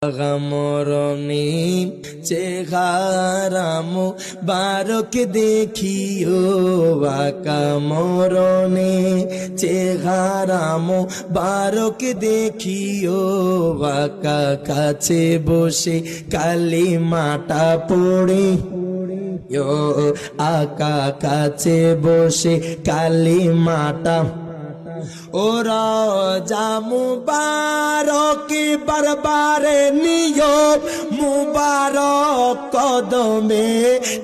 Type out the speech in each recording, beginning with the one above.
মরণে চেহারাম বারক দেখিও আকা মরণে চেহারাম বারক দেখিও আকা কাছে বসে কালিমাটা পড়ে আকা কাছে বসে কালিমাটা ওরা যা মুবারক বারবারে নিও মুবারক কদমে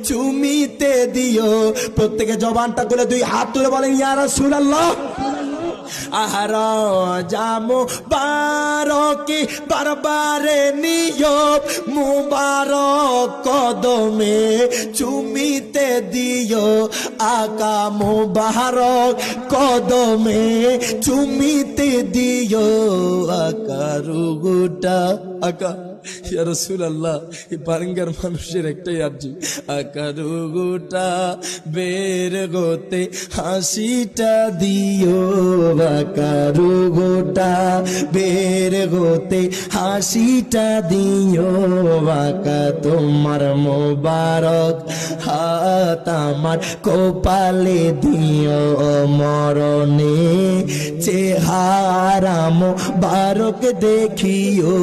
চুমিতে দিও। প্রত্যেকে জবানটা খুলে দুই হাত তুলে বলেন ইয়া রাসূলুল্লাহ। আহারা জামু বারকি বারবারে নিও মুবারক কদমে চুমিতে দিও আকা মুবারক কদমে চুমিতে দিও আকা রুগুটা আকা ইয়া রাসূলুল্লাহ। এই বাঙ্গার মানুষের একটাই আরজি আকা রুগুটা বের হতে হাসিটা দিও আকা রুগুটা বের হতে হাসিটা দিও আকা তোমার মোবারক হাত আমার কপালে দিও মরণে চেহারা মোবারক দেখিও।